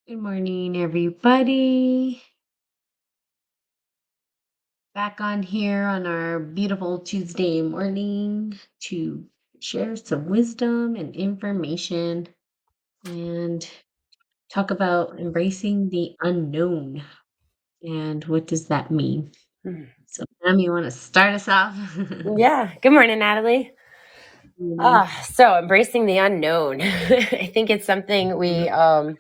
Good morning, everybody. Back on here on our beautiful Tuesday morning to share some wisdom and information and talk about embracing the unknown and what does that mean. Mm. So, Pam, you want to start us off? Yeah. Good morning, Natalie. Morning. So embracing the unknown. I think it's something we Mhm.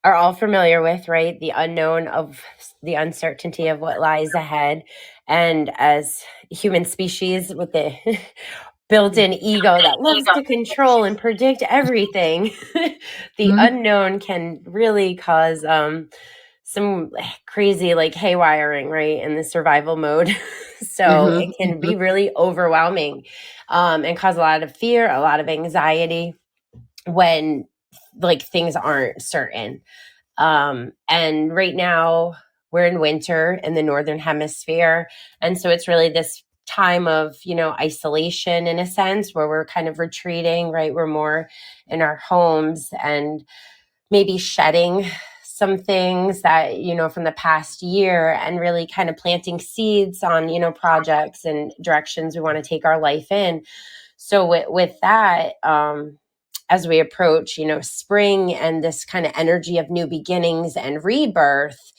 are all familiar with, right? The unknown of the uncertainty of what lies ahead. And as human species with the built-in ego that loves to control and predict everything, the Mhm. unknown can really cause some crazy like haywiring, right, in the survival mode. So Mhm. it can be really overwhelming, and cause a lot of fear, a lot of anxiety when like things aren't certain. And right now we're in winter in the northern hemisphere, and so it's really this time of isolation in a sense where we're kind of retreating, right? We're more in our homes and maybe shedding some things that from the past year, and really kind of planting seeds on projects and directions we want to take our life in. So with that, as we approach spring and this kind of energy of new beginnings and rebirth,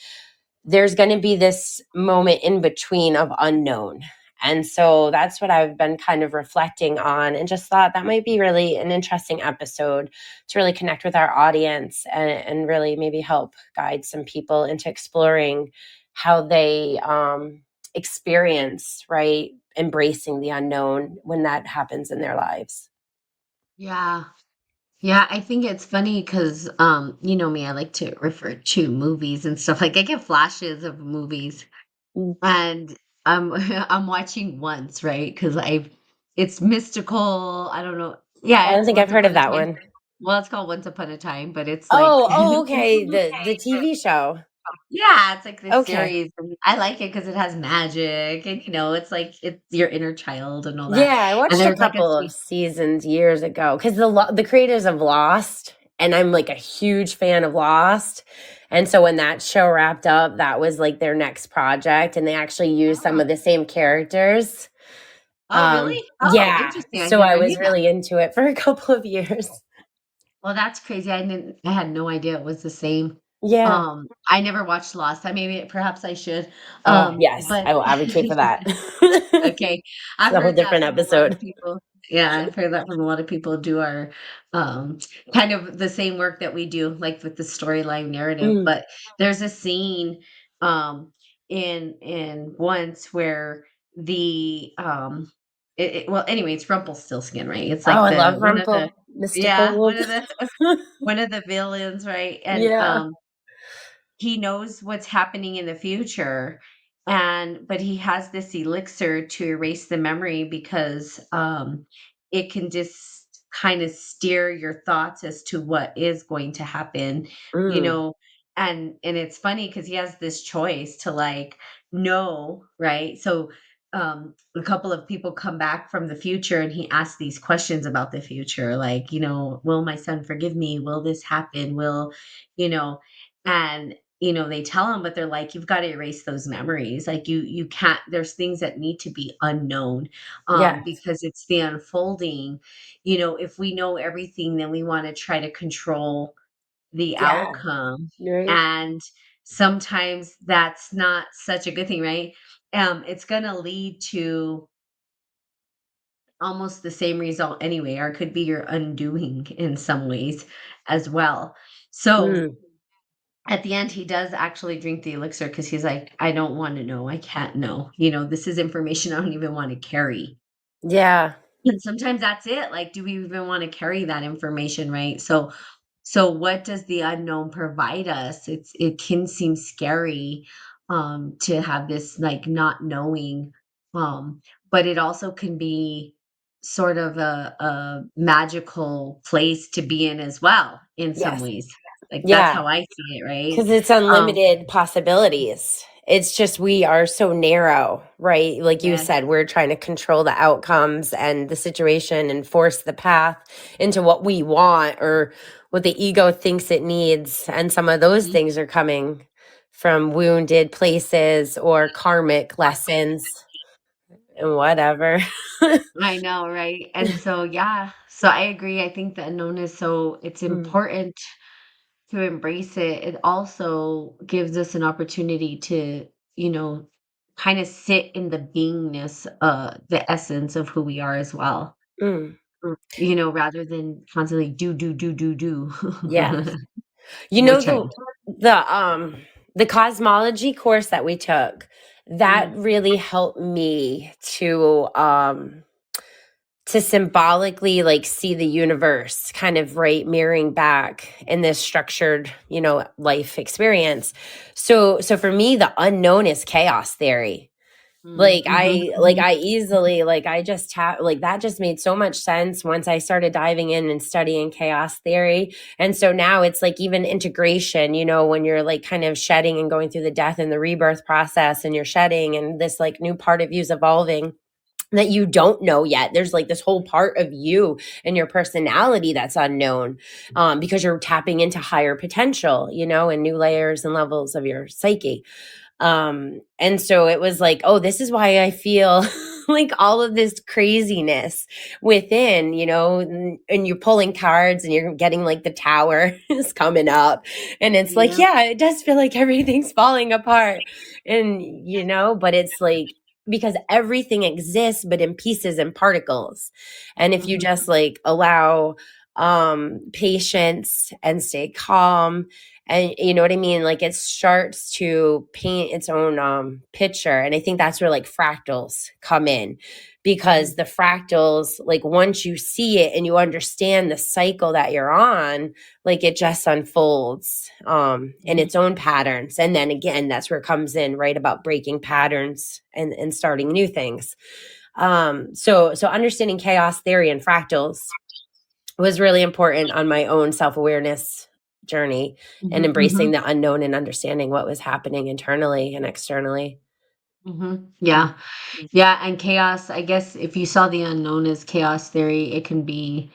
there's going to be this moment in between of unknown. And so that's what I've been kind of reflecting on, and just thought that might be really an interesting episode to really connect with our audience, and really maybe help guide some people into exploring how they experience, right, embracing the unknown when that happens in their lives. Yeah. Yeah, I think it's funny because, you know me, I like to refer to movies and stuff. Like I get flashes of movies, Mm. and I'm watching once, right? Because it's mystical. I don't know. I Yeah, don't it's think I've Once heard of Upon a that Time. one. Well, it's called Once Upon a Time, but it's like, Oh, okay, the TV show. yeah, it's like this Okay. series. And I like it because it has magic, and it's like it's your inner child and all that. Yeah, I And watched a there's like a couple of seasons years ago because the creators of Lost, and I'm like a huge fan of Lost. And so when that show wrapped up, that was like their next project, and they actually used some oh, of the same characters. oh, really? Oh, Yeah, interesting. I so I never knew was that. really into it for a couple of years. Well, that's crazy. I had no idea it was the same. Yeah. I never watched Lost. I maybe perhaps I should. Oh, yes, But I will advocate for that. It's okay. I've a whole heard that different from a lot of episode. people. Yeah, I've heard that from a lot of people who do our um kind of the same work that we do, like with the storyline narrative. Mm. But there's a scene in once where the well, anyway, it's Rumpelstiltskin, right? It's Oh, like I the love one of the, Rumple, mystical yeah, wolf. one of the villains, right? And Yeah. he knows what's happening in the future, but he has this elixir to erase the memory because it can just kind of steer your thoughts as to what is going to happen, you Mm. know. And it's funny because he has this choice to like know, right? So a couple of people come back from the future and he asks these questions about the future, like, will my son forgive me, will this happen, will, you know and they tell him, but they're like, you've got to erase those memories. Like you can't, there's things that need to be unknown, Yes. because it's the unfolding. If we know everything, then we want to try to control the Yeah. outcome. Right. And sometimes that's not such a good thing, right? It's gonna lead to almost the same result anyway, or it could be your undoing in some ways as well. So Mm. at the end, he does actually drink the elixir because he's like, "I don't wanna know, I can't know, this is information I don't even wanna carry." Yeah. And sometimes that's it, like, do we even wanna carry that information, right? So what does the unknown provide us? It can seem scary, to have this, like, not knowing, but it also can be sort of a magical place to be in as well, in some Yes. ways. Like, that's Yeah. how I see it, right? Because it's Um unlimited possibilities. It's just we are so narrow, right? Like you Yes. said, we're trying to control the outcomes and the situation and force the path into what we want or what the ego thinks it needs. And some of those things are coming from wounded places or karmic lessons and whatever. I know, right? And so, yeah, so I agree. I think the unknown is so it's Mm, important to embrace it. It also gives us an opportunity to, you know, kind of sit in the beingness, the essence of who we are as well. mm, You know, rather than constantly do, yes. You know which I the cosmology course that we took, that Mhm, really helped me to symbolically like see the universe kind of right mirroring back in this structured, life experience. So for me the unknown is chaos theory. mm, Like mhm, mhm, I easily like I just have like that just made so much sense once I started diving in and studying chaos theory. And so now it's like even integration, when you're like kind of shedding and going through the death and the rebirth process and you're shedding and this like new part of you is evolving that you don't know yet. There's like this whole part of you and your personality that's unknown, because you're tapping into higher potential, and new layers and levels of your psyche. And so it was like, oh, this is why I feel like all of this craziness within, and you're pulling cards and you're getting like the tower is coming up. And it's like, yeah, yeah, it does feel like everything's falling apart. And, but it's like, because everything exists, but in pieces and particles. And if you mhm, just like allow patience and stay calm, and you know what I mean, like it starts to paint its own picture. And I think that's where like fractals come in, mhm, because the fractals, like once you see it and you understand the cycle that you're on, like it just unfolds in mhm, its own patterns. And then again, that's where it comes in, right, about breaking patterns and starting new things. So understanding chaos theory and fractals was really important on my own self-awareness journey, and mhm, embracing mhm, the unknown and understanding what was happening internally and externally. mhm. Mm. Yeah. Yeah, and chaos, I guess if you saw the unknown as chaos theory, it can be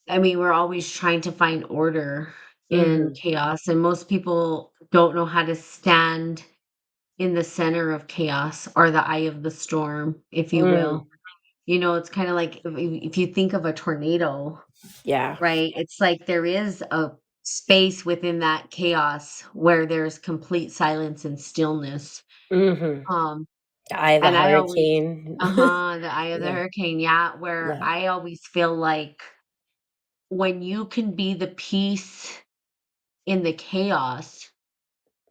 I mean, we're always trying to find order in Mhm. chaos, and most people don't know how to stand in the center of chaos or the eye of the storm, if you will. Mm. You know, it's kinda like if you think of a tornado, Yeah. right? It's like there is a space within that chaos where there's complete silence and stillness. Mhm. Um, The eye of the and I always hurricane. Uh-huh, the eye of the Yeah. hurricane, yeah, where Yeah. I always feel like when you can be the peace in the chaos,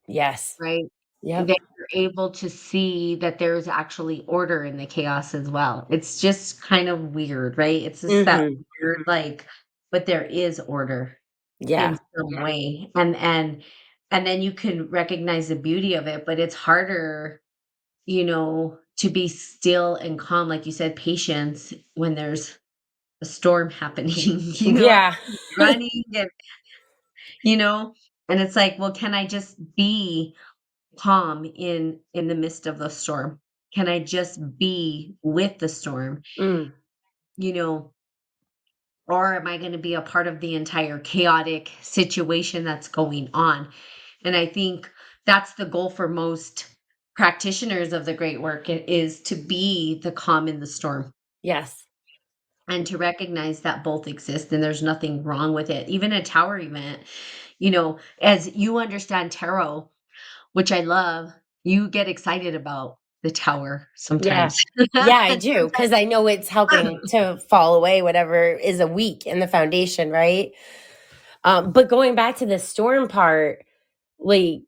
Yes. right? Yep. Then you're able to see that there's actually order in the chaos as well. It's just kind of weird, right? It's just that Mhm. weird, like, but there is order in Yeah. some way. And then you can recognize the beauty of it, but it's harder, to be still and calm, like you said, patience when there's a storm happening, Yeah. running and you know, and it's like, well, can I just be calm in the midst of the storm? Can I just be with the storm? Mm. You know, or am I going to be a part of the entire chaotic situation that's going on? And I think that's the goal for most practitioners of the great work is to be the calm in the storm Yes. and to recognize that both exist and there's nothing wrong with it. Even a tower event, as you understand tarot, which I love, you get excited about the tower Yeah. sometimes. Yeah, I And do, because sometimes I know it's helping to fall away whatever is a weak in the foundation, right? But going back to the storm part, like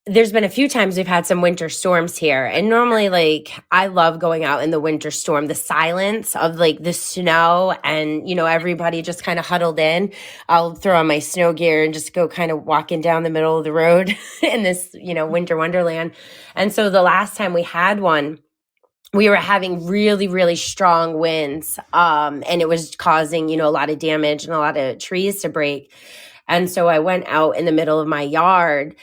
there's been a few times we've had some winter storms here, and normally like I love going out in the winter storm, the silence of like the snow and everybody just kind of huddled in. I'll throw on my snow gear and just go kind of walking down the middle of the road in this winter wonderland. And so the last time we had one, we were having really really strong winds, and it was causing a lot of damage and a lot of trees to break. And so I went out in the middle of my yard,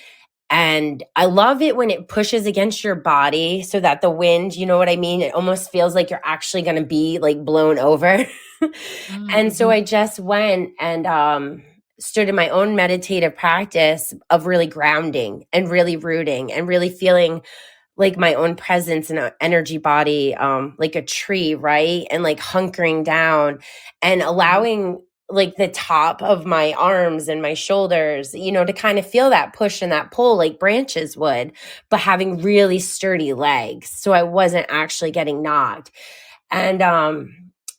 And I love it when it pushes against your body so that the wind, you know what I mean? It almost feels like you're actually going to be like blown over. And so Mm-hmm. I just went and stood in my own meditative practice of really grounding and really rooting and really feeling like my own presence and energy body, like a tree, right? And like hunkering down and allowing like the top of my arms and my shoulders, to kind of feel that push and that pull like branches would, but having really sturdy legs. So I wasn't actually getting knocked.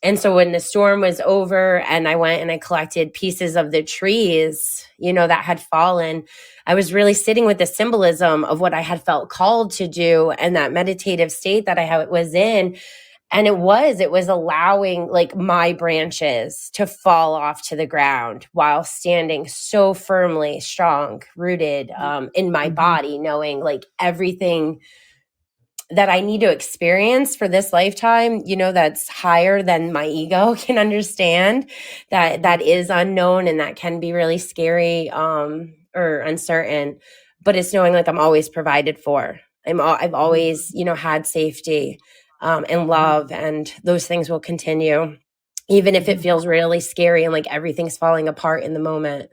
And so when the storm was over and I went and I collected pieces of the trees, that had fallen, I was really sitting with the symbolism of what I had felt called to do and that meditative state that was in. And it was allowing like my branches to fall off to the ground while standing so firmly, strong, rooted in my Mm-hmm. body, knowing like everything that I need to experience for this lifetime, that's higher than my ego can understand, that is unknown and that can be really scary, or uncertain, but it's knowing like I'm always provided for. I've always, had safety, and love, and those things will continue, even if it Mm-hmm. feels really scary and like everything's falling apart in the moment.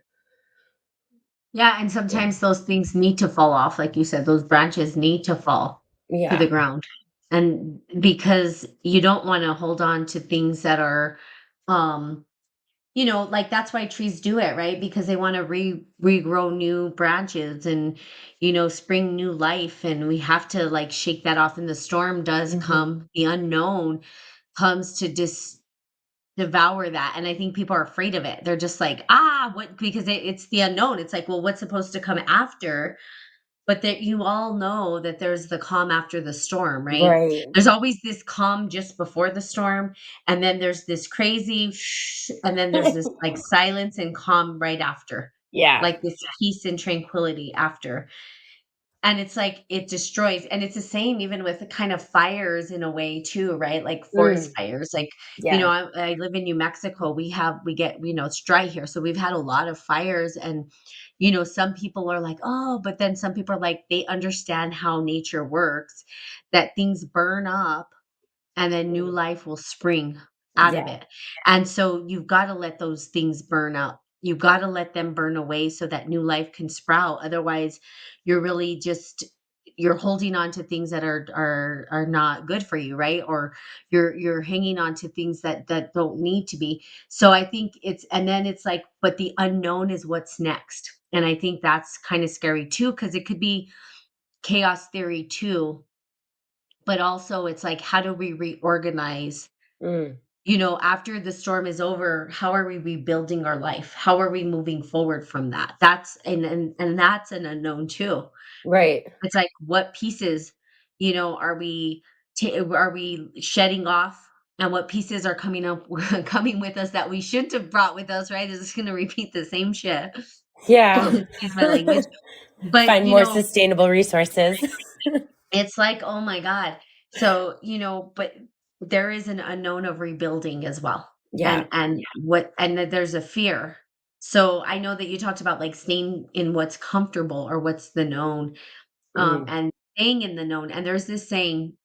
Yeah, and sometimes those things need to fall off, like you said, those branches need to fall to the Yeah. ground. And because you don't want to hold on to things that are um like that's why trees do it, right? Because they want to regrow new branches and spring new life, and we have to like shake that off, and the storm does Hmm. come, the unknown comes to just devour that. And I think people are afraid of it. They're just like, what, because it's the unknown. It's like, well, what's supposed to come after? But that you all know that there's the calm after the storm, right? Right. There's always this calm just before the storm, and then there's this crazy and then there's this like silence and calm right after. Yeah. Like this peace and tranquility after. And it's like it destroys, and it's the same even with the kind of fires in a way too, right? Like forest Mm, fires. Like, yeah. I live in New Mexico. We get, it's dry here. So we've had a lot of fires, and some people are like, oh, but then some people are like, they understand how nature works, that things burn up and then new Mm, life will spring out of yeah. it. And so you've got to let those things burn up. You've got to let them burn away so that new life can sprout. Otherwise, you're really just you're holding on to things that are not good for you, right? Or you're hanging on to things that don't need to be. So I think and then it's like, but the unknown is what's next. And I think that's kind of scary too, because it could be chaos theory too, but also it's like, how do we reorganize, Mm, after the storm is over? How are we rebuilding our life? How are we moving forward from that? That's and that's an unknown too. right. It's like, what pieces, are we are we shedding off, and what pieces are coming up coming with us that we shouldn't have brought with us, right? Is this going to repeat the same shit? Yeah. Excuse my language. But Find more sustainable resources. it's like, oh my god. So, but there is an unknown of rebuilding as well. Yeah. And that there's a fear. So I know that you talked about like staying in what's comfortable or what's the known, Mm. and staying in the known. And there's this saying,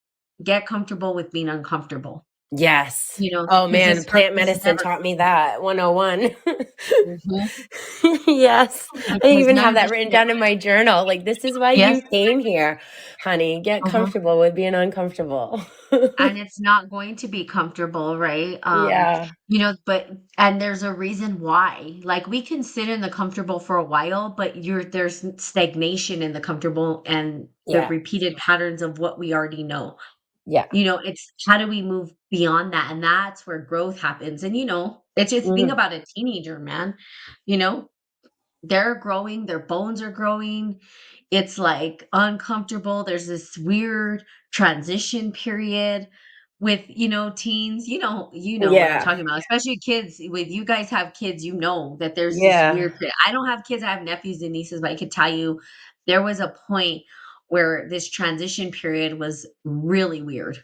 get comfortable with being uncomfortable, Yes. Oh because man, plant this is medicine never taught me that 101. Mhm. Yes. I Because even none have of that this written shit. down in my journal. Like, this is why Yes. you came here, honey. Get Uh-huh. comfortable with being uncomfortable. And it's not going to be comfortable, right? Yeah. But and there's a reason why. Like, we can sit in the comfortable for a while, but there's stagnation in the comfortable and the Yeah. repeated patterns of what we already know. Yeah. It's how do we move beyond that? And that's where growth happens. And it's just think Mhm. about a teenager, man. You know, they're growing, their bones are growing. It's like uncomfortable. There's this weird transition period with, teens. You know what I'm Yeah. talking about, especially kids. With you guys have kids, that there's this Yeah. weird period. I don't have kids, I have nephews and nieces, but I could tell you there was a point where this transition period was really weird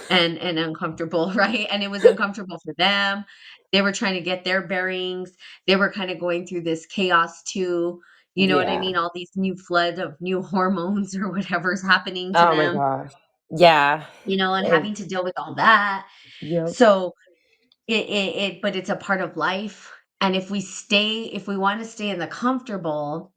and uncomfortable, right? And it was uncomfortable for them. They were trying to get their bearings. They were kind of going through this chaos too. You know what I Yeah. mean? All these new flood of new hormones or whatever's happening to Oh my them, gosh. Yeah. and It, having to deal with all that. yep. So but it's a part of life. And if we want to stay in the comfortable,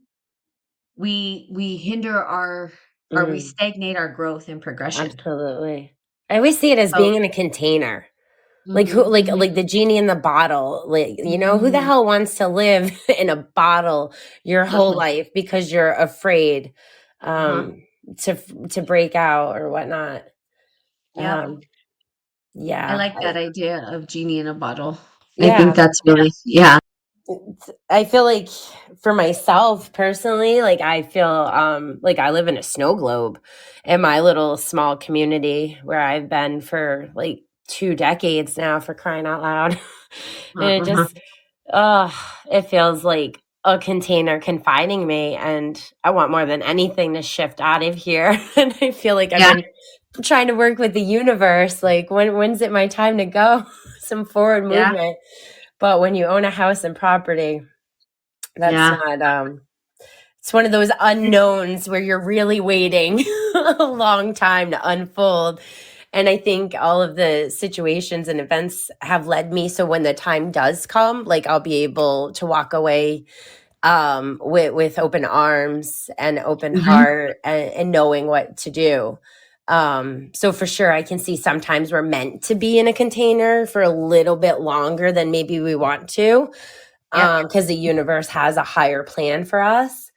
we hinder our or we Mm, stagnate our growth and progression. absolutely. I always see it as So being in a container. Like who mhm, like mhm, the genie in the bottle. Like, who the mhm. hell wants to live in a bottle your whole life because you're afraid Uh-huh. um to break out or whatnot. Yep. Um I yeah. like that idea of genie in a bottle. I think Yeah. that's really I feel like for myself personally, like I feel like I live in a snow globe in my little small community where I've been for like 2 decades now, for crying out loud. And it uh-huh. just uh it feels like a container confining me, and I want more than anything to shift out of here. And I feel like I've Yeah, been trying to work with the universe, like when's it my time to go? Some forward yeah, movement. But when you own a house and property, that's yeah. not it's one of those unknowns where you're really waiting a long time to unfold. And I think all of the situations and events have led me so when the time does come, like I'll be able to walk away with open arms and open Mhm. heart, and knowing what to do. So for sure I can see sometimes we're meant to be in a container for a little bit longer than maybe we want to, Yep, because the universe has a higher plan for us.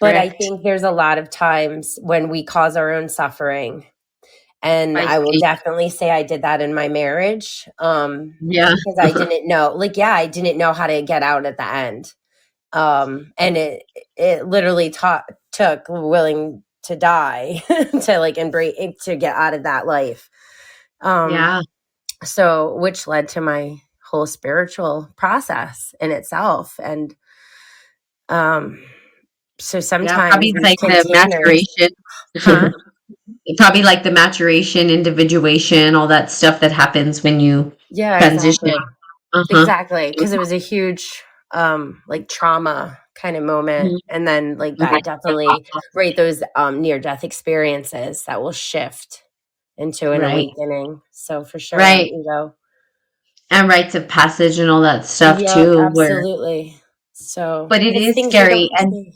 But I correct. think there's a lot of times when we cause our own suffering. And I I will see. definitely say I did that in my marriage, Yeah. because I didn't know, like, yeah, I didn't know how to get out at the end. And it literally took willing to die to like embrace to get out of that life. Um, Yeah, so which led to my whole spiritual process in itself. And um, so yeah, sometimes probably these like the containers, maturation. huh? Probably like the maturation, individuation, all that stuff that happens when you Yeah, transition. exactly. Uh-huh. Exactly, because it was a huge, like, trauma kind of moment, Mhm. and then, like, that definitely right, those, near-death experiences that will shift into an Right, awakening, so for sure, that right. ego. And rites of passage and all that stuff Yep, too, where absolutely. So but it it's is things you scary, don't and see.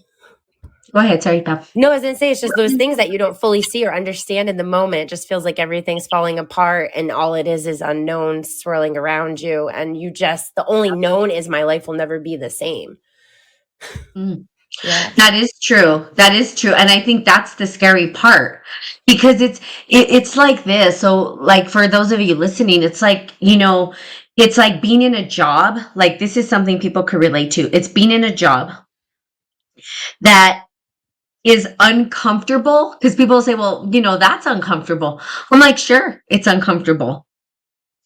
go ahead, sorry, Beth. No, I was gonna say, it's just those things that you don't fully see or understand in the moment. It just feels like everything's falling apart, and all it is unknown swirling around you, and you just the only known is my life will never be the same. Mm. Yeah. That is true. That is true. And I think that's the scary part because it's like this. So like for those of you listening, it's like, it's like being in a job. Like this is something people could relate to. It's being in a job that is uncomfortable because people say, well, that's uncomfortable. I'm like, sure, it's uncomfortable.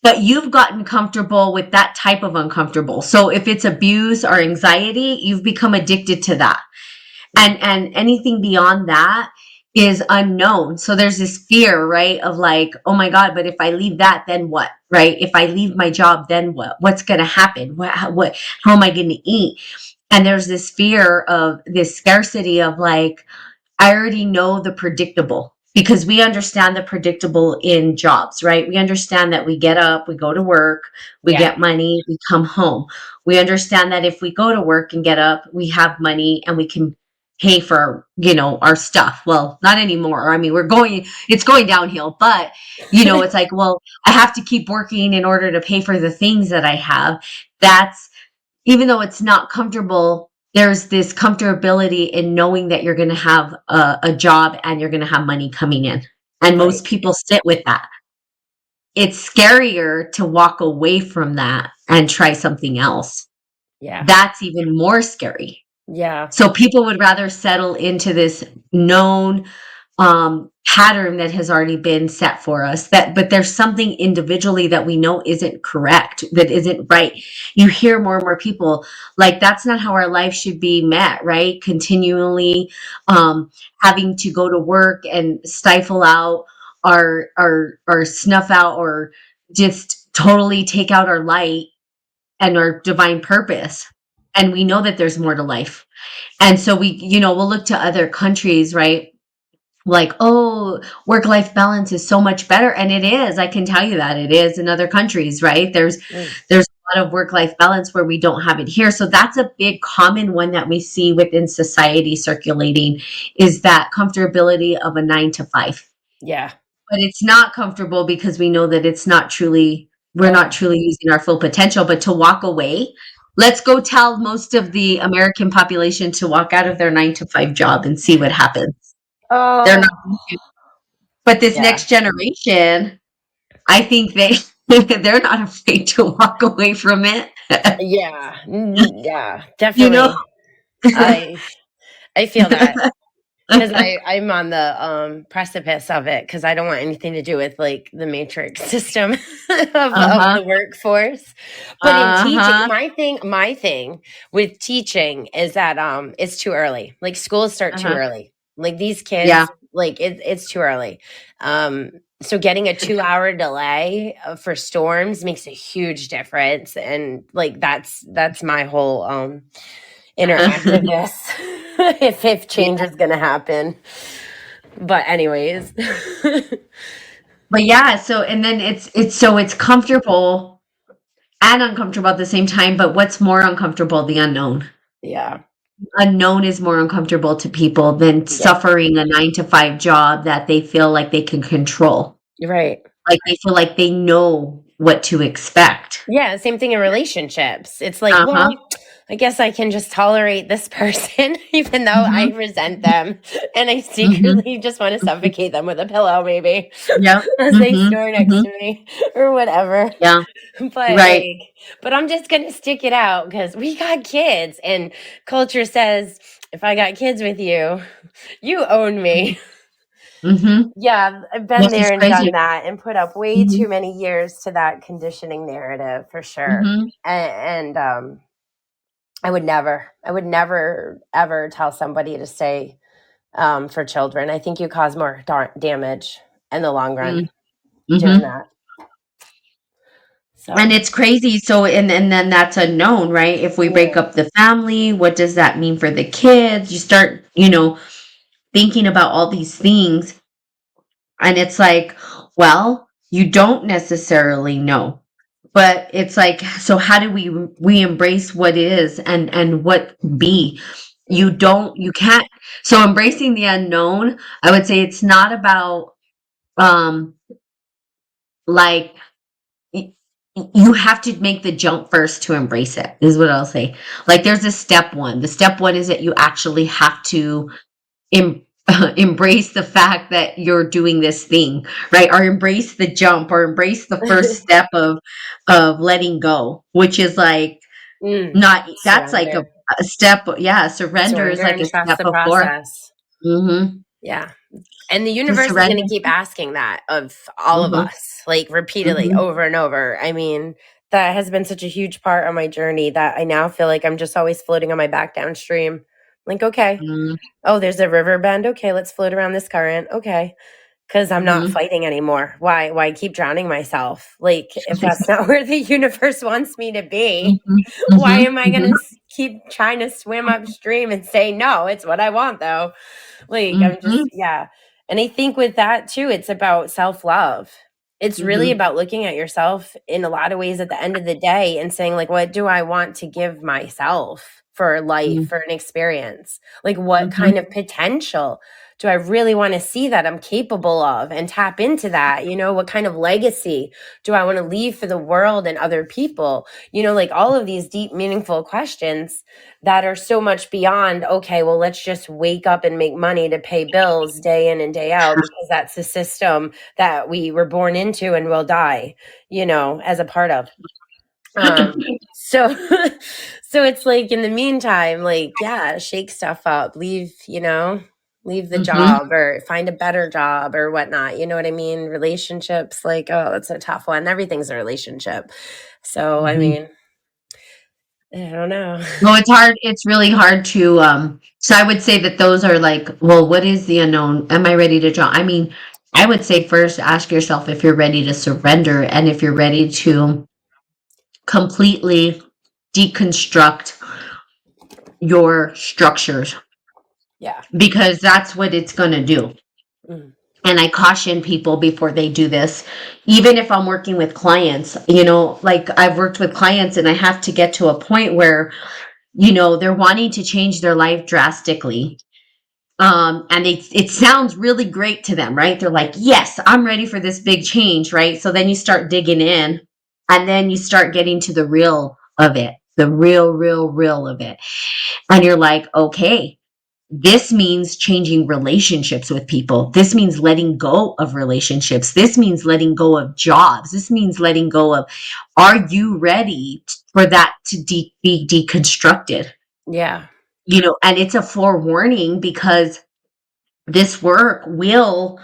But you've gotten comfortable with that type of uncomfortable. So if it's abuse or anxiety, you've become addicted to that. And anything beyond that is unknown. So there's this fear, right, of like, oh my god, but if I leave that, then what? Right? If I leave my job, then what? What's going to happen? What how am I going to eat? And there's this fear of this scarcity of like, I already know the predictable because we understand the predictable in jobs, right? We understand that we get up, we go to work, we Yeah. get money, we come home. We understand that if we go to work and get up, we have money and we can pay for, our stuff. Well, not anymore. I mean, it's going downhill, but it's like, well, I have to keep working in order to pay for the things that I have. That's even though it's not comfortable, there's this comfortability in knowing that you're going to have a job and you're going to have money coming in. And Right. most people sit with that. It's scarier to walk away from that and try something else. Yeah. That's even more scary. Yeah. So people would rather settle into this known pattern that has already been set for us, but there's something individually that we know isn't correct, that isn't right. You hear more and more people like, that's not how our life should be met, right? Continually having to go to work and stifle out our snuff out or just totally take out our light and our divine purpose. and we know that there's more to life. And so we'll look to other countries, right? Like, oh, work life balance is so much better. And it is. I can tell you that it is in other countries, right? Mm. There's a lot of work life balance where we don't have it here. So that's a big common one that we see within society circulating, is that comfortability of a 9 to 5. Yeah. But it's not comfortable because we know that we're not Oh, truly using our full potential. But to walk away, let's go tell most of the American population to walk out of their 9 to 5 job and see what happens. They're not. oh, But this yeah, next generation, I think they're not afraid to walk away from it. yeah, yeah, You know? definitely. I I feel that. 'Cause I'm on the, precipice of it because I don't want anything to do with, like, the matrix system of Uh-huh. the workforce. But in teaching, Uh-huh. my thing with teaching is that, it's too early. Like, schools start too Uh-huh. early. Like, these Yeah. kids, like, it's too early. So getting a 2-hour delay, for storms makes a huge difference, and, like, that's my whole, interactiveness if change Yeah. is gonna happen. But anyways. But yeah, so and then it's comfortable and uncomfortable at the same time, but what's more uncomfortable? The unknown. Yeah. Unknown is more uncomfortable to people than Yeah. suffering a 9 to 5 job that they feel like they can control. You're right. Like they feel like they know what to expect. Yeah, same thing in relationships. It's like, Uh-huh. well, I guess I can just tolerate this person even though I Mhm. resent them and I Mhm. secretly just want to suffocate them with a pillow maybe Yep. as they Mhm. snore next Mhm. to me or whatever. Yeah. But Right. like, but I'm just gonna stick it out because we got kids, and culture says if I got kids with you, you own me. Mhm. Yeah, I've Yeah, been it's there and done crazy. that and put up way Mhm. too many years to that conditioning narrative for sure. Mhm. And I would never ever tell somebody to stay for children. I think you cause more damage in the long run Mm. doing Mhm. that. And So it's crazy. So and then that's unknown, right? If we break yeah, up the family, what does that mean for the kids? You start, thinking about all these things, and it's like, well, you don't necessarily know. But it's like, so how do we embrace what is and what be? mm, You can't. So embracing the unknown, I would say it's not about um like y- you have to make the jump first to embrace it, is what I'll say. Like there's a step one. The step one is that you actually have to em- embrace the fact that you're doing this thing, right? Or embrace the jump, or embrace the first step of letting go, which is like not that's like surrender, a step. Yeah, surrender is surrender, like and a trust step the before. process. Mm-hmm. Yeah. And the To universe is going to surrender. keep asking that of all of Mm-hmm. us, like repeatedly Mm-hmm. over and over. I mean, that has been such a huge part of my journey that I now feel like I'm just always floating on my back downstream. Like, okay, oh, there's a river bend. Okay, let's float around this current. Okay. Because I'm not Mm-hmm. fighting anymore. Why keep drowning myself? Like, if that's not where the universe wants me to be, Mm-hmm. why Mm-hmm. am I going to keep trying to swim upstream and say, no, it's what I want though? Like, I'm just, Mm-hmm. yeah. And I think with that too, it's about self love. It's really Mm-hmm. about looking at yourself in a lot of ways at the end of the day and saying, like, what do I want to give myself for life, for an experience? Like, what Mm-hmm. kind of potential do I really want to see that I'm capable of and tap into that? You know, what kind of legacy do I want to leave for the world and other people? You know, like all of these deep, meaningful questions that are so much beyond, okay, well, let's just wake up and make money to pay bills day in and day out because that's the system that we were born into and will die, you know, as a part of. So so it's like in the meantime, like, yeah, shake stuff up, leave, leave the Mm-hmm. job or find a better job or whatnot. You know what I mean? Relationships, like, oh, that's a tough one. Everything's a relationship. So I Mm-hmm. mean, I don't know. Well, it's hard. It's really hard to. So I would say that those are like, well, what is the unknown? Am I ready to draw? I mean, I would say first ask yourself if you're ready to surrender and if you're ready to completely deconstruct your structures, Yeah. because that's what it's going to do. Mm. And I caution people before they do this, even if I'm working with clients, like I've worked with clients and I have to get to a point where, they're wanting to change their life drastically. And it sounds really great to them, right? They're like, yes, I'm ready for this big change, right? So then you start digging in, and then you start getting to the real of it, the real of it. And you're like, okay, this means changing relationships with people. This means letting go of relationships. This means letting go of jobs. This means letting go of, are you ready for that to be deconstructed? Yeah. And it's a forewarning, because this work will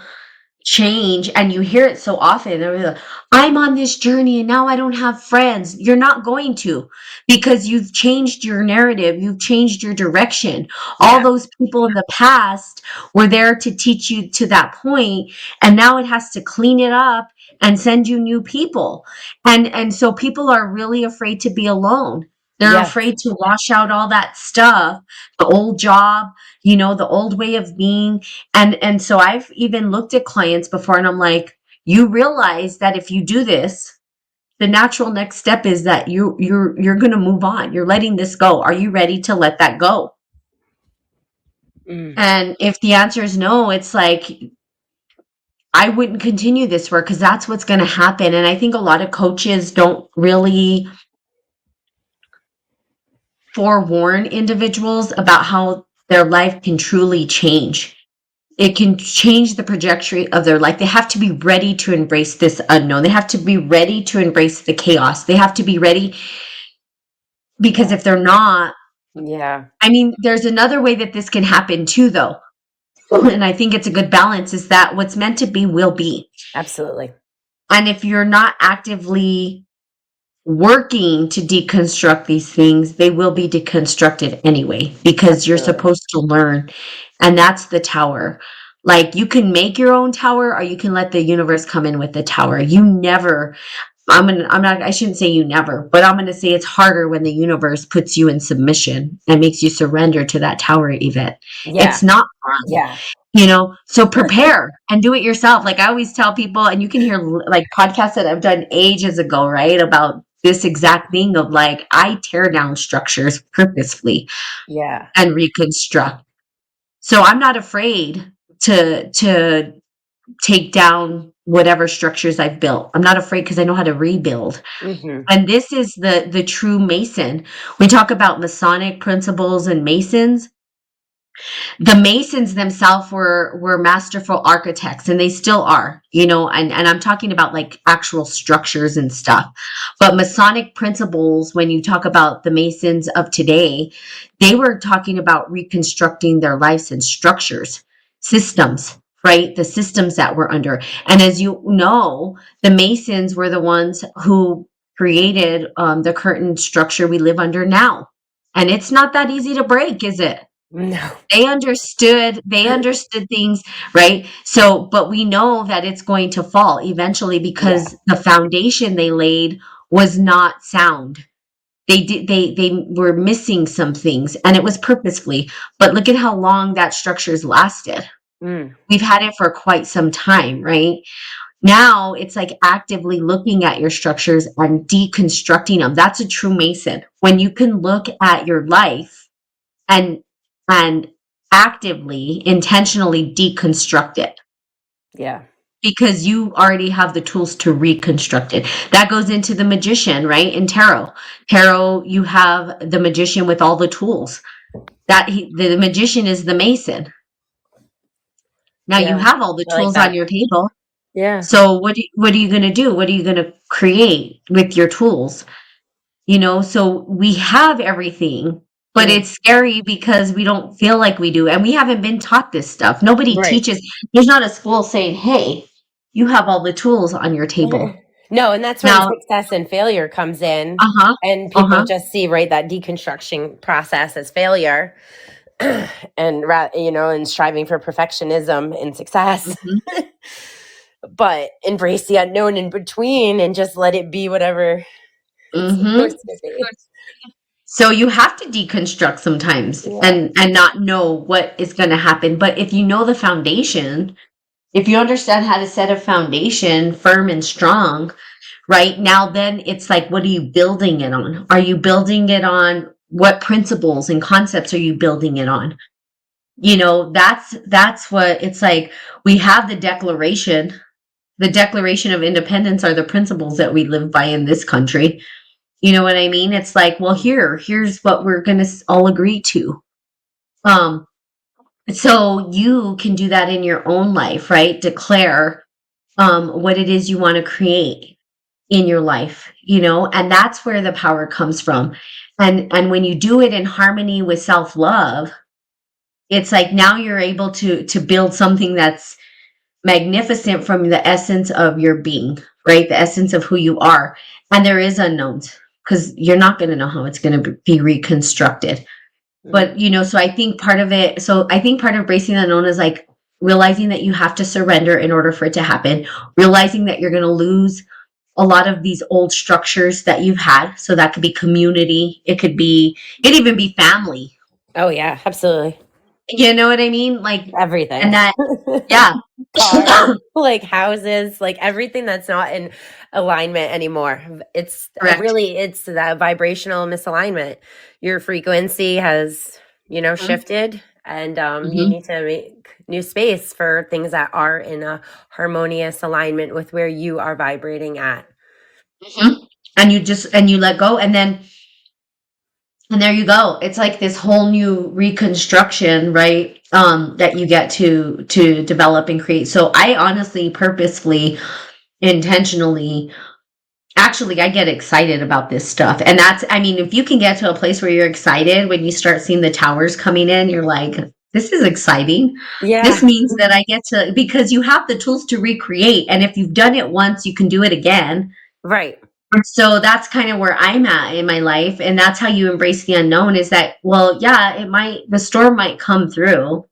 change, and you hear it so often. They're like, I'm on this journey and now I don't have friends. You're not going to, because you've changed your narrative, you've changed your direction. All Yeah. those people in the past were there to teach you to that point, and now it has to clean it up and send you new people. And so people are really afraid to be alone. They're Yes. afraid to wash out all that stuff, the old job, the old way of being. And so I've even looked at clients before, and I'm like, you realize that if you do this, the natural next step is that you're going to move on. You're letting this go. Are you ready to let that go? Mm. And if the answer is no, it's like, I wouldn't continue this work, because that's what's going to happen. And I think a lot of coaches don't really forewarn individuals about how their life can truly change. It can change the trajectory of their life. They have to be ready to embrace this unknown. They have to be ready to embrace the chaos. They have to be ready, because if they're not, Yeah. I mean, there's another way that this can happen too, though. And I think it's a good balance, is that what's meant to be will be. Absolutely. And if you're not actively working to deconstruct these things, they will be deconstructed anyway, because you're Absolutely. supposed to learn. And that's the tower. Like, you can make your own tower, or you can let the universe come in with the tower. You never, I shouldn't say you never, but I'm going to say it's harder when the universe puts you in submission and makes you surrender to that tower, Yvette. Yeah. It's not fun. Yeah. So prepare and do it yourself. Like I always tell people, and you can hear like podcasts that I've done ages ago, right? About this exact thing of like, I tear down structures purposefully Yeah. and reconstruct. So I'm not afraid to take down whatever structures I've built. I'm not afraid, because I know how to rebuild. Mm-hmm. And this is the true Mason. We talk about Masonic principles and Masons. The Masons themselves were masterful architects, and they still are, and I'm talking about like actual structures and stuff. But Masonic principles, when you talk about the Masons of today, they were talking about reconstructing their lives and structures, systems, right? The systems that we're under. And as you know, the Masons were the ones who created the current structure we live under now. And it's not that easy to break, is it? No. They understood things, right? So, but we know that it's going to fall eventually, Yeah. because the foundation they laid was not sound. They were missing some things, and it was purposefully. But look at how long that structure's lasted. Mm. We've had it for quite some time, right? Now it's like actively looking at your structures and deconstructing them. That's a true Mason. When you can look at your life and and actively, intentionally deconstruct it, Yeah. because you already have the tools to reconstruct it. That goes into the magician, right? In tarot, you have the magician with all the tools. The magician is the Mason. Now you Yeah. have all the I like tools on that. your table. Yeah. So what are you going to do? What are you going to create with your tools? So we have everything, but Mm. it's scary because we don't feel like we do. And we haven't been taught this stuff. Nobody Right. teaches. There's not a school saying, hey, you have all the tools on your table. No, and that's when Now, success and failure comes in, uh-huh, and people uh-huh. just see right that deconstruction process as failure, and striving for perfectionism and success. Hmm. But embrace the unknown in between and just let it be whatever it's Hmm. supposed to be. So you have to deconstruct sometimes Yeah. and not know what is going to happen. But if you know the foundation, if you understand how to set a foundation firm and strong, right now, then it's like, what are you building it on? Are you building it on what principles and concepts are you building it on? You know, that's what it's like. We have the Declaration of Independence are the principles that we live by in this country. You know what I mean? It's like, well, here's what we're going to all agree to. Um, so you can do that in your own life, right? Declare what it is you want to create in your life, you know, and that's where the power comes from. And when you do it in harmony with self-love, it's like now you're able to build something that's magnificent from the essence of your being, right? The essence of who you are. And there is unknowns because you're not going to know how it's going to be reconstructed. Mm. But, you know, so I think part of bracing the unknown is like realizing that you have to surrender in order for it to happen, realizing that you're going to lose a lot of these old structures that you've had. So that could be community, it could even be family. Oh yeah, absolutely. You know what I mean? Like, Everything. and that, yeah. Cars, like houses, like everything that's not in alignment anymore. It's Correct. really it's that vibrational misalignment. Your frequency has, Mhm. shifted, and you Mhm. need to make new space for things that are in a harmonious alignment with where you are vibrating at. Mhm. And you let go, and there you go. It's like this whole new reconstruction, right? That you get to develop and create. So I honestly, purposefully, intentionally, actually, I get excited about this stuff. And that's, I mean, if you can get to a place where you're excited when you start seeing the towers coming in, you're like, this is exciting. This Yeah, means that I get to, because you have the tools to recreate. And if you've done it once, you can do it again. right. So that's kind of where I'm at in my life. And that's how you embrace the unknown is that, well, yeah, the storm might come through.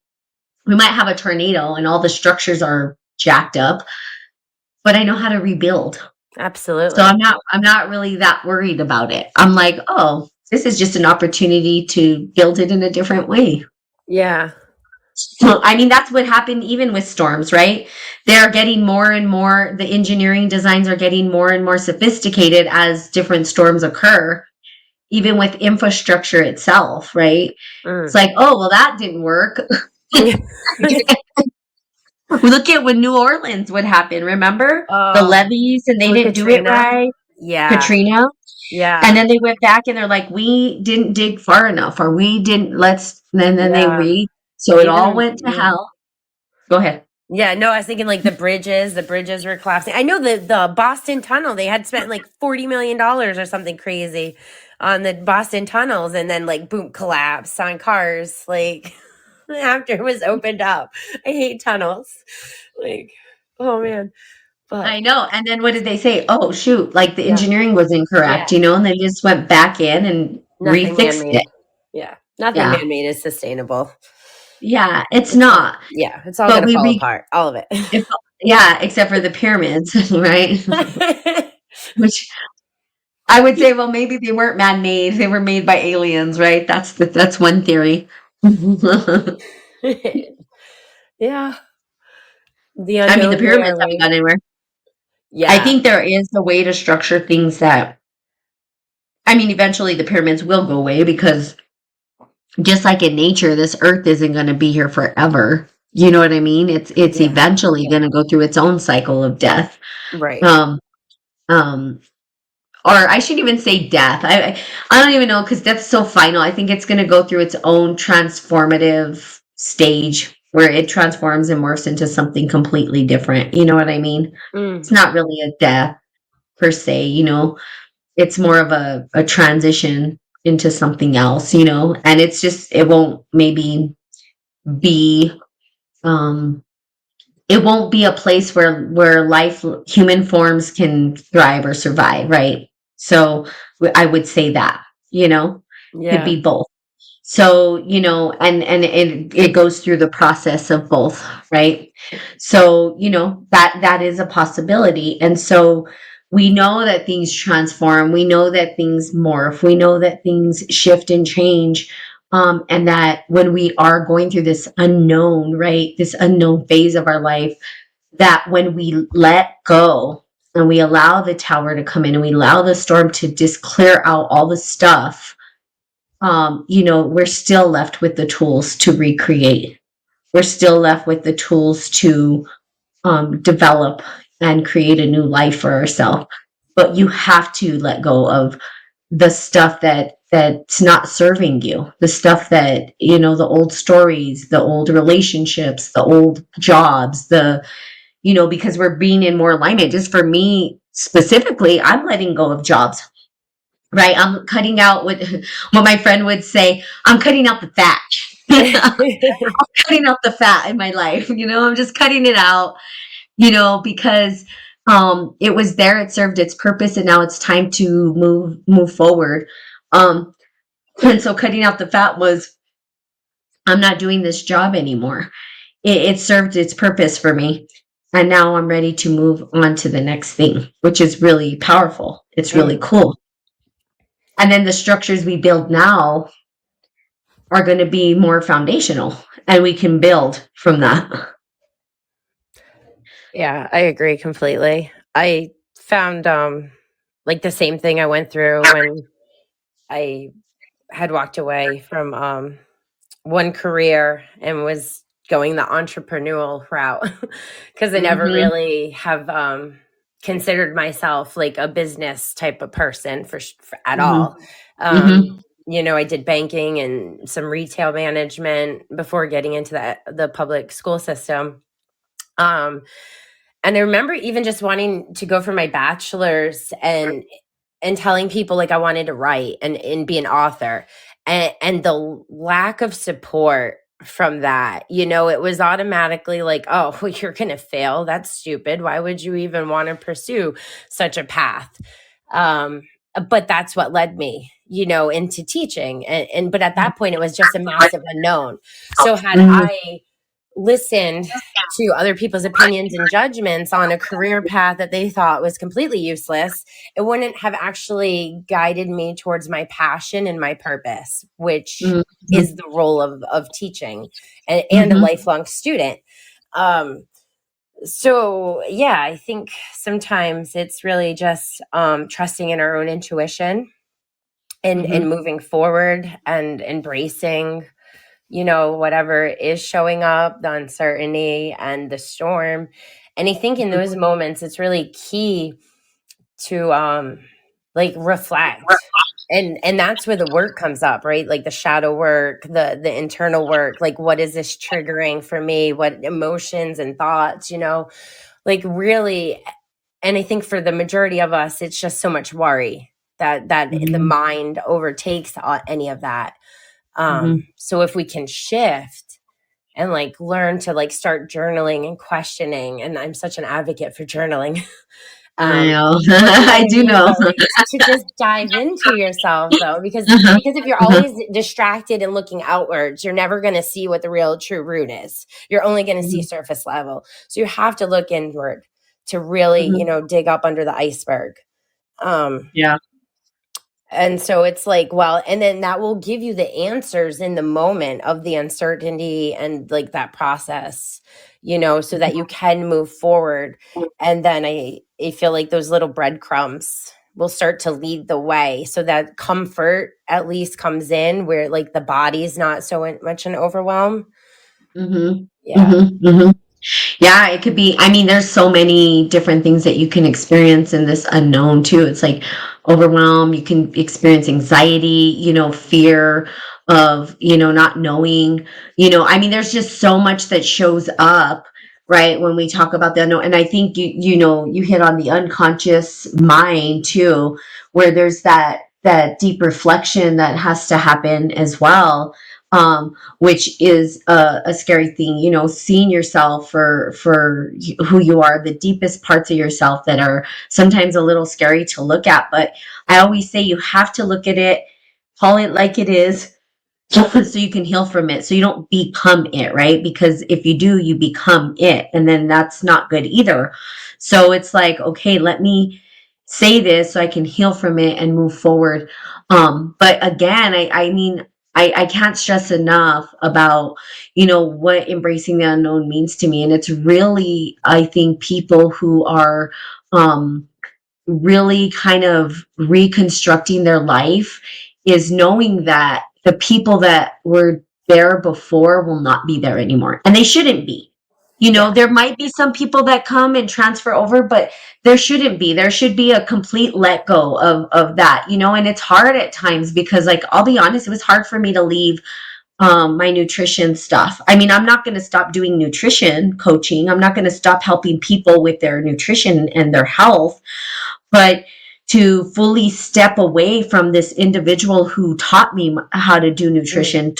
We might have a tornado and all the structures are jacked up, but I know how to rebuild. So Absolutely. I'm not really that worried about it. I'm like, oh, this is just an opportunity to build it in a different way. Yeah. So, I mean, that's what happened even with storms, right? They're getting more and more, the engineering designs are getting more and more sophisticated as different storms occur, even with infrastructure itself, right? It's Mm. like, oh, well, that didn't work. Look at when New Orleans would happen, remember? The Oh, levees and they with didn't do it Katrina. right. Yeah. Katrina. And Yeah. then they went back and they're like, we didn't dig far enough, or we didn't, and then they Yeah. so And it all even went to hell. Go ahead. yeah, no, I was thinking like the bridges were collapsing. I know the Boston Tunnel, they had spent like $40 million or something crazy on the Boston tunnels, and then like boom, collapse on cars like after it was opened up. I hate tunnels. Like, oh man. But I know. And then what did they say? Oh, shoot, like the yeah. engineering was Yeah. incorrect, you know, and they just went back in and Nothing refixed it. man-made. Yeah. Nothing Yeah. man-made is sustainable. Yeah. It's It's all not. yeah, it's all But gonna fall apart. All of it. if, yeah, except for the pyramids, right? Which I would say, well, maybe they weren't man made. They were made by aliens, right? That's one theory. I Yeah. The mean, the unknown way pyramids our haven't way. gone anywhere. I Yeah. think there is a way to structure things that, I mean, eventually the pyramids will go away because just like in nature, this earth isn't going to be here forever. You know what I mean? It's Yeah. eventually going to go through its own cycle of death. Right. Um, um, or I shouldn't even say death. I don't even know because death's so final. I think it's going to go through its own transformative stage where it transforms and morphs into something completely different. You know what I mean? Mm. It's not really a death per se, you know. It's more of a transition into something else, you know, and it's just it won't maybe be um it won't be a place where life human forms can thrive or survive, right? So I would say that, you know, could Yeah. be both. So, you know, and it goes through the process of both, right? So, you know, that is a possibility. And so we know that things transform, we know that things morph, we know that things shift and change. And that when we are going through this unknown, right, this unknown phase of our life, that when we let go and we allow the tower to come in and we allow the storm to just clear out all the stuff, we're still left with the tools to recreate. We're still left with the tools to develop and create a new life for ourselves. But you have to let go of the stuff that's not serving you, the stuff that, the old stories, the old relationships, the old jobs, because we're being in more alignment. Just for me specifically, I'm letting go of jobs, right? I'm cutting out what my friend would say, I'm cutting out the fat. Cutting out the fat in my life, I'm just cutting it out, because it was there, it served its purpose, and now it's time to move forward. And so cutting out the fat was, I'm not doing this job anymore. It served its purpose for me. And now I'm ready to move on to the next thing, which is really powerful. It's really Mm. cool. And then the structures we build now are going to be more foundational, and we can build from that. Yeah, I agree completely. I found like the same thing I went through when I had walked away from one career and was going the entrepreneurial route because I never Mm-hmm. really have considered myself like a business type of person for at all. Mm-hmm. Um, Mm-hmm. I did banking and some retail management before getting into the public school system. Um, and I remember even just wanting to go for my bachelor's and telling people like I wanted to write and be an author. And the lack of support from that, it was automatically like, oh, well, you're going to fail. That's stupid. Why would you even want to pursue such a path? Um, but that's what led me, into teaching. But at that point, it was just a massive unknown. So had Mm-hmm. I listened to other people's opinions and judgments on a career path that they thought was completely useless, it wouldn't have actually guided me towards my passion and my purpose, which Mm-hmm. is the role of teaching and a Mm-hmm. lifelong student. So yeah, I think sometimes it's really just trusting in our own intuition and Mm-hmm. moving forward and embracing whatever is showing up, the uncertainty and the storm. And I think in those moments, it's really key to like reflect. And that's where the work comes up, right? Like the shadow work, the internal work, like what is this triggering for me? What emotions and thoughts, like really. And I think for the majority of us, it's just so much worry that the Mm-hmm. mind overtakes any of that. Mm-hmm. So if we can shift and like learn to like start journaling and questioning, and I'm such an advocate for journaling. I know. Looking I do know. to just dive into yourself though, because Uh-huh. if you're Uh-huh. always distracted and looking outwards, you're never going to see what the real true root is. You're only going to see Mhm. surface level. So you have to look inward to really, Mhm. dig up under the iceberg. Um, Yeah. and so it's like, well, and then that will give you the answers in the moment of the uncertainty and like that process, so that you can move forward. And then I feel like those little breadcrumbs will start to lead the way so that comfort at least comes in where like the body's not so much an overwhelm. Mhm. Yeah. Mhm. Mhm. Yeah, it could be. I mean, there's so many different things that you can experience in this unknown too. It's like overwhelm. You can experience anxiety, fear of, not knowing, I mean, there's just so much that shows up, right? When we talk about the unknown. And I think you hit on the unconscious mind too, where there's that deep reflection that has to happen as well. Which is a scary thing, seeing yourself for who you are, the deepest parts of yourself that are sometimes a little scary to look at. But I always say you have to look at it, call it like it is, so you can heal from it, so you don't become it, right? Because if you do, you become it, and then that's not good either. So it's like, okay, let me say this so I can heal from it and move forward. But again, I mean, I can't stress enough about, what embracing the unknown means to me. And it's really, I think, people who are really kind of reconstructing their life is knowing that the people that were there before will not be there anymore. And they shouldn't be. Yeah. There might be some people that come and transfer over, but there shouldn't be. There should be a complete let go of that, and it's hard at times because, like, I'll be honest, it was hard for me to leave my nutrition stuff. I mean, I'm not going to stop doing nutrition coaching. I'm not going to stop helping people with their nutrition and their health, but to fully step away from this individual who taught me how to do Mm. nutrition,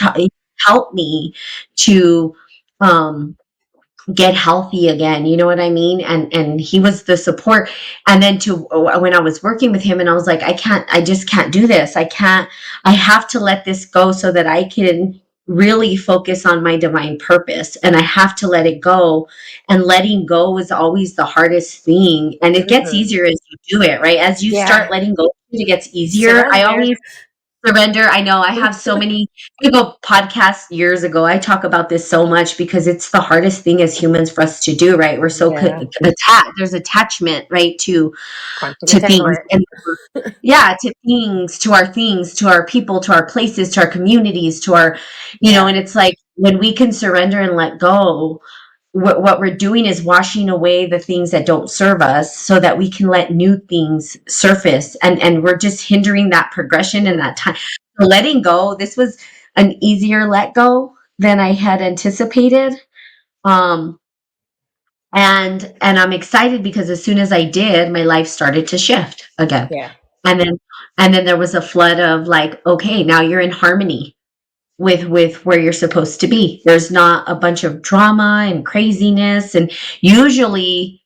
helped me to um, get healthy again, you know what I mean? And he was the support. And then to when I was working with him, and I was like, I just can't do this. I have to let this go so that I can really focus on my divine purpose, and I have to let it go. And letting go is always the hardest thing, and it gets Mhm. easier as you do it, right? As you start Yeah. letting go, it gets easier. I Surrender. always surrender. I know I have so many podcasts years ago. I talk about this so much because it's the hardest thing as humans for us to do, right? We're so Yeah. attached. There's attachment, right, Quantum to things, entanglement. and yeah, to things, to our people, to our places, to our communities, to our, Yeah. and it's like when we can surrender and let go, what we're doing is washing away the things that don't serve us so that we can let new things surface, and we're just hindering that progression and that time. So letting go, this was an easier let go than I had anticipated. um and I'm excited because as soon as I did, my life started to shift again. Yeah. And then and then there was a flood of, like, okay, now you're in harmony with where you're supposed to be. There's not a bunch of drama and craziness. And usually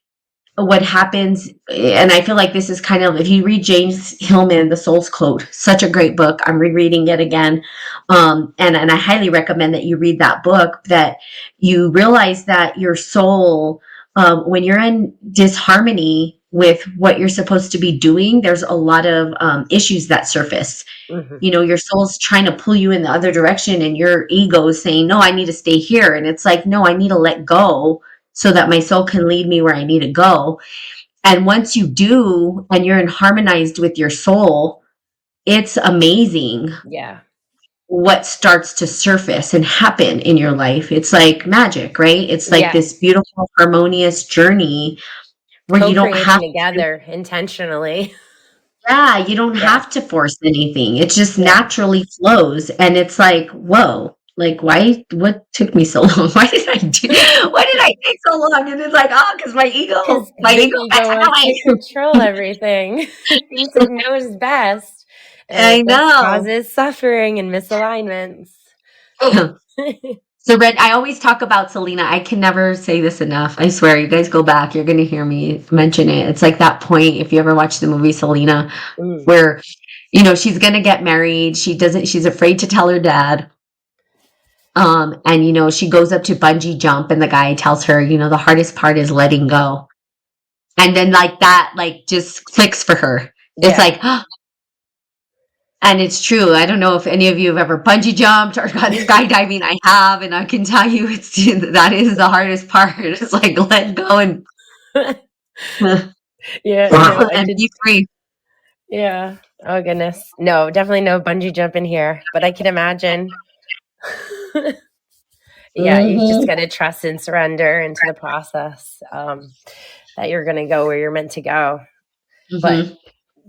what happens, and I feel like this is kind of, if you read James Hillman, The Soul's Code, such a great book. I'm rereading it again. And I highly recommend that you read that book, that you realize that your soul, when you're in disharmony with what you're supposed to be doing, there's a lot of issues that surface. Hmm. Your soul's trying to pull you in the other direction, and your ego is saying, no, I need to stay here. And it's like, no, I need to let go so that my soul can lead me where I need to go. And once you do, and you're in harmonized with your soul, it's amazing Yeah. what starts to surface and happen in your life. It's like magic, right? It's like Yeah. this beautiful, harmonious journey where you don't Co-creating have to, together intentionally. yeah, you don't Yeah. have to force anything. It just Yeah. naturally flows. And it's like, whoa, like, what took me so long? Why did I take so long? And it's like, oh, because Because my the ego got ego in wants to control everything. Thinks it knows best. And I it just know. causes suffering and misalignments. So, Red, I always talk about Selena. I can never say this enough. I swear, you guys go back, you're going to hear me mention it. It's like that point, if you ever watch the movie Selena, Mm. where, she's going to get married. She's afraid to tell her dad. And, she goes up to bungee jump, and the guy tells her, the hardest part is letting go. And then, like, that, like, just clicks for her. It's Yeah. like, and it's true. I don't know if any of you have ever bungee jumped or gone skydiving. I have, and I can tell you that is the hardest part. It's like, let go and Yeah, no, I and could. be free. Yeah. Oh goodness. No, definitely no bungee jump in here, but I can imagine. Yeah, you just Hmm. got to trust and surrender into the process, that you're going to go where you're meant to go. But Hmm.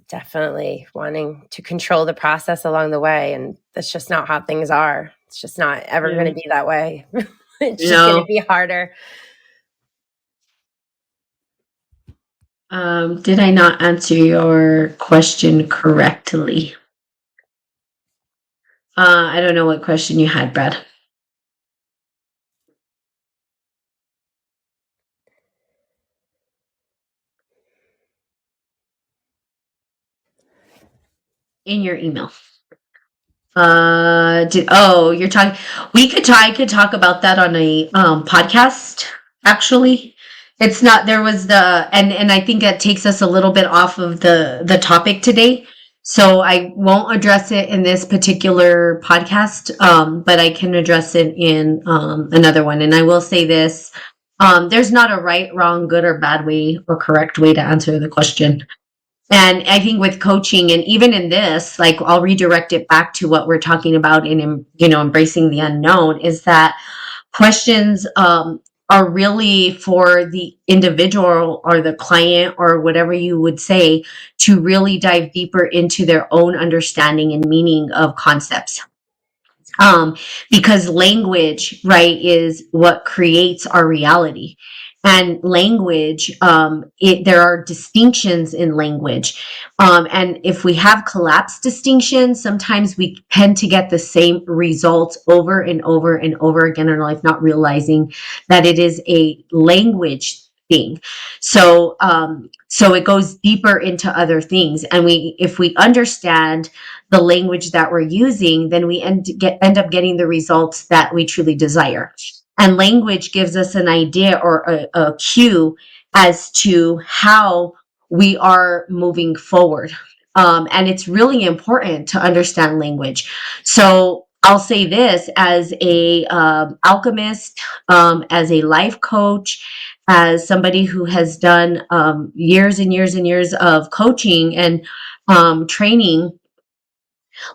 definitely wanting to control the process along the way. And that's just not how things are. It's just not ever going Yeah. to be that way. It's just going to No. be harder. Did I not answer your question correctly? I don't know what question you had, Brad. In your email. You're talking, I could talk about that on a podcast, actually. It's not, there was the, and I think that takes us a little bit off of the topic today. So I won't address it in this particular podcast, but I can address it in another one. And I will say this, there's not a right, wrong, good or bad way or correct way to answer the question. And I think with coaching and even in this, like I'll redirect it back to what we're talking about in, embracing the unknown, is that questions are really for the individual or the client or whatever you would say to really dive deeper into their own understanding and meaning of concepts. um, because language, right, is what creates our reality. And language, there are distinctions in language. And if we have collapsed distinctions, sometimes we tend to get the same results over and over and over again in our life, not realizing that it is a language thing. So it goes deeper into other things. And if we understand the language that we're using, then we end up getting the results that we truly desire. And language gives us an idea or a cue as to how we are moving forward. And it's really important to understand language. So I'll say this as a alchemist, as a life coach, as somebody who has done years and years and years of coaching and training.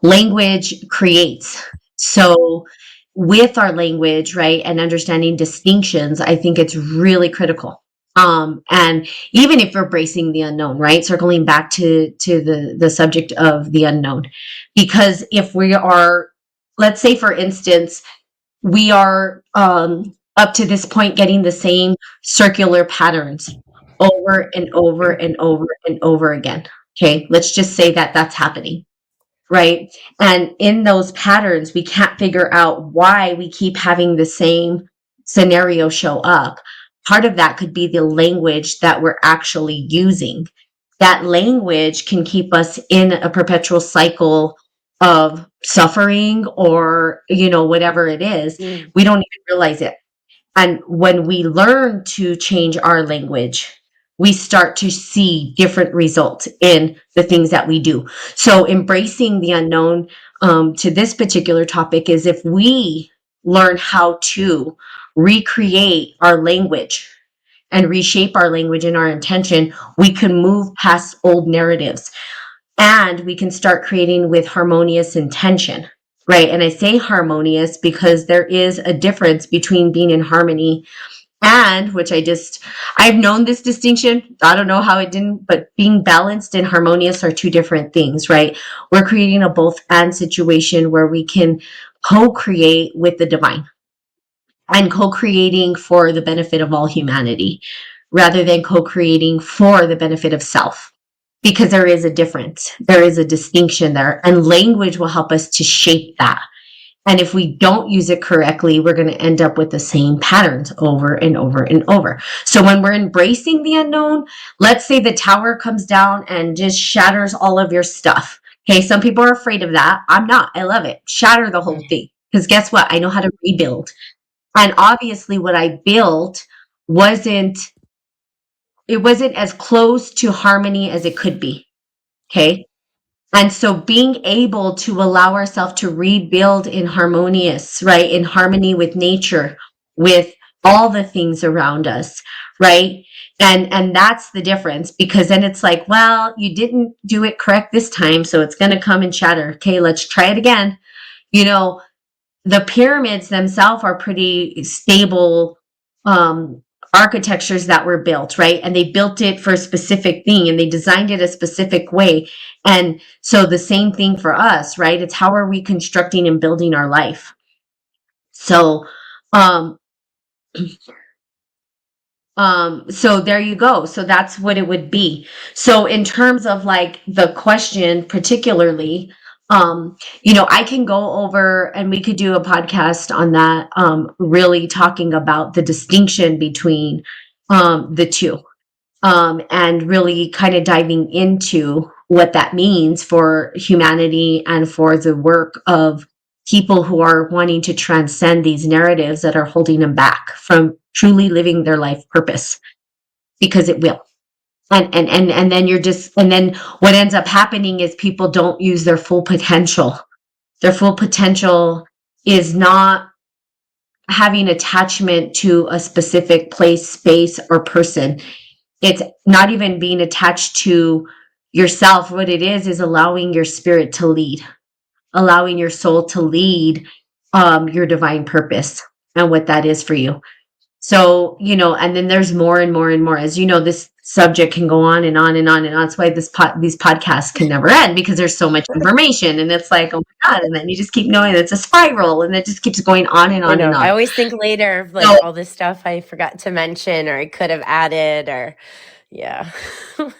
Language creates. So with our language, right, and understanding distinctions, I think it's really critical. And even if we're bracing the unknown, right, circling back to the subject of the unknown, because if we are, let's say, for instance, we are up to this point getting the same circular patterns over and over and over and over again. Okay, let's just say that that's happening, right? And in those patterns, we can't figure out why we keep having the same scenario show up. Part of that could be the language that we're actually using. That language can keep us in a perpetual cycle of suffering or, whatever it is. We don't even realize it. And when we learn to change our language, we start to see different results in the things that we do. So, embracing the unknown to this particular topic is if we learn how to recreate our language and reshape our language and our intention, we can move past old narratives and we can start creating with harmonious intention. Right. And I say harmonious because there is a difference between being in harmony and I've known this distinction. I don't know how it didn't, but being balanced and harmonious are two different things, right? We're creating a both and situation where we can co-create with the divine and co-creating for the benefit of all humanity rather than co-creating for the benefit of self. Because there is a difference, there is a distinction there, and language will help us to shape that. And if we don't use it correctly, we're going to end up with the same patterns over and over and over. So when we're embracing the unknown, let's say the tower comes down and just shatters all of your stuff. Okay, some people are afraid of that. I'm not. I love it. Shatter the whole thing. Because guess what? I know how to rebuild. And obviously what I built wasn't it wasn't as close to harmony as it could be. Okay? And so being able to allow ourselves to rebuild in harmonious, right? In harmony with nature, with all the things around us, right? And that's the difference because then it's like, well, you didn't do it correct this time, so it's going to come and shatter. Okay, let's try it again. You know, the pyramids themselves are pretty stable architectures that were built, right? And they built it for a specific thing and they designed it a specific way. And so the same thing for us, right? It's how are we constructing and building our life? So um so there you go. So that's what it would be. So in terms of like the question particularly, I can go over and we could do a podcast on that, really talking about the distinction between the two, and really kind of diving into what that means for humanity and for the work of people who are wanting to transcend these narratives that are holding them back from truly living their life purpose. because it will. And then you're just, and then what ends up happening is people don't use their full potential. Their full potential is not having attachment to a specific place, space, or person. It's not even being attached to yourself. What it is allowing your spirit to lead, allowing your soul to lead your divine purpose and what that is for you. So, and then there's more and more and more. As you know, this subject can go on and on and on and on. That's why these podcasts can never end, because there's so much information, and it's like, oh my God. And then you just keep knowing it's a spiral, and it just keeps going on and I on and know. I on. always think later of like So, all this stuff I forgot to mention or I could have added or yeah.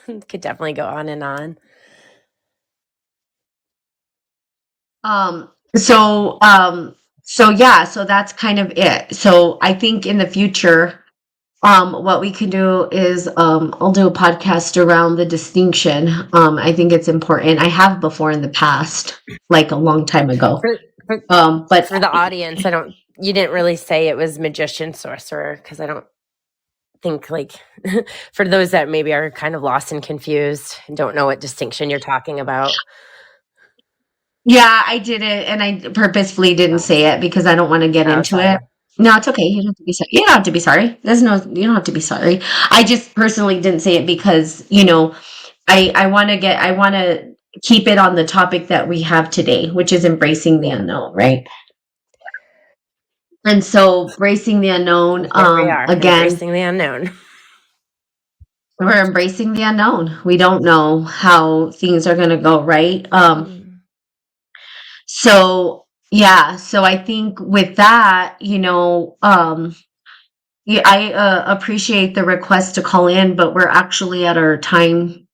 Could definitely go on and on. um, so, um, so yeah, so that's kind of it. So I think in the future, what we can do is, I'll do a podcast around the distinction. I think it's important. I have before in the past, like a long time ago. For for, But for the audience, you didn't really say it was magician sorcerer because I don't think like for those that maybe are kind of lost and confused and don't know what distinction you're talking about. yeah, I did it, and I purposefully didn't say it because I don't want to get Oh, into it. sorry. No, it's okay. You don't have to be sorry. You don't have to be sorry. You don't have to be sorry. I just personally didn't say it because, I want to keep it on the topic that we have today, which is embracing the unknown, right? And so bracing the unknown, Here we are, again, embracing the unknown. we're embracing the unknown. We don't know how things are going to go, right? So yeah, so I think with that, yeah, I appreciate the request to call in, but we're actually at our time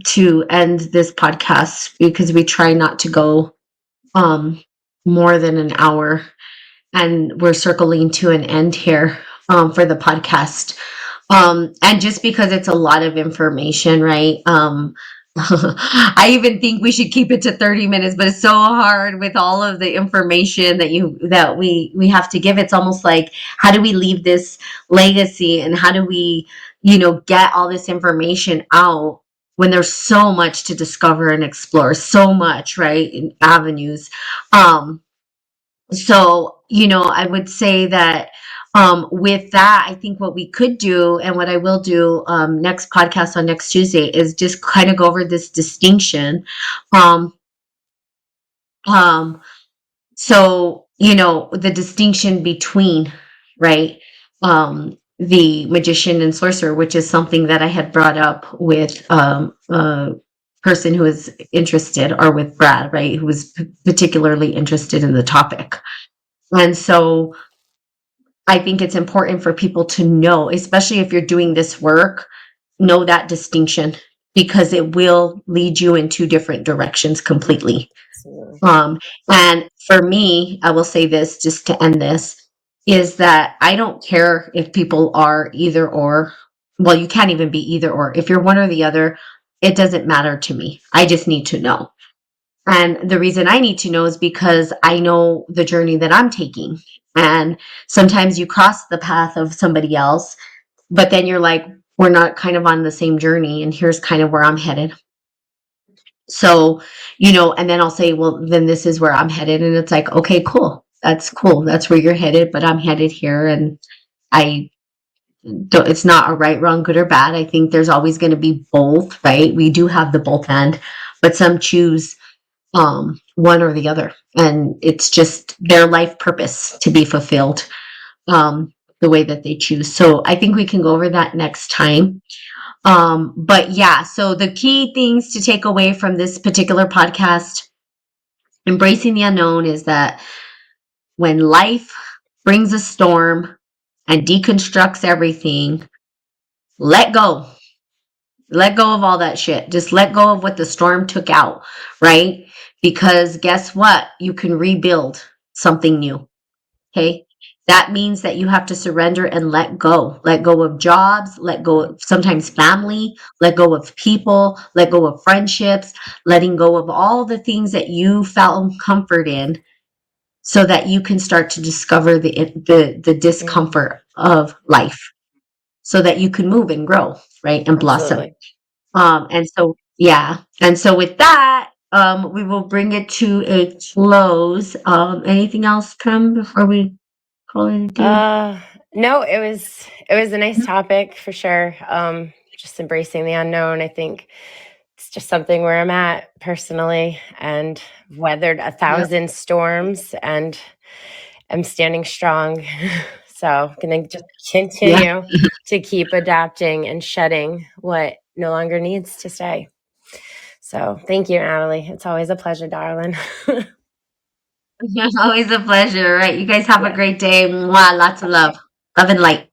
to end this podcast because we try not to go more than an hour, and we're circling to an end here for the podcast. And just because it's a lot of information, right? I even think we should keep it to 30 minutes, but it's so hard with all of the information that we have to give. It's almost like, how do we leave this legacy, and how do we, get all this information out when there's so much to discover and explore, so much, right? In avenues. So, I would say that with that, I think what we could do, and what I will do next podcast on next Tuesday, is just kind of go over this distinction. Um, um, so, the distinction between, right, the magician and sorcerer, which is something that I had brought up with a person who was interested, or with Brad, right, who was particularly interested in the topic. And so I think it's important for people to know, especially if you're doing this work, know that distinction, because it will lead you in two different directions completely. Absolutely. And for me, I will say this just to end this, is that I don't care if people are either or. Well, you can't even be either or. If you're one or the other, it doesn't matter to me. I just need to know. And the reason I need to know is because I know the journey that I'm taking. And sometimes you cross the path of somebody else, but then you're like, we're not kind of on the same journey. And here's kind of where I'm headed. So, and then I'll say, well, then this is where I'm headed. And it's like, okay, cool. That's cool. That's where you're headed, but I'm headed here. And I don't, it's not a right, wrong, good or bad. I think there's always going to be both, right? We do have the both end, but some choose one or the other, and it's just their life purpose to be fulfilled the way that they choose. So I think we can go over that next time. But yeah, so the key things to take away from this particular podcast, embracing the unknown, is that when life brings a storm and deconstructs everything, let go. Let go of all that shit. Just let go of what the storm took out, right? Because guess what? You can rebuild something new. Okay. That means that you have to surrender and let go. Let go of jobs, let go of sometimes family, let go of people, let go of friendships, letting go of all the things that you found comfort in, so that you can start to discover the discomfort of life. so that you can move and grow, right, and blossom. Absolutely. And so, yeah. And so with that, we will bring it to a close. Anything else, Prem, before we call it a day? Uh, no, it was a nice topic for sure. Just embracing the unknown. I think it's just something where I'm at personally, and weathered a Yep. thousand storms, and I'm standing strong. So gonna just Yeah. continue to keep adapting and shedding what no longer needs to stay. So thank you, Natalie. It's always a pleasure, darling. Always a pleasure. All right. You guys have a Yeah. great day. Mwah, lots of love. Okay. Love and light.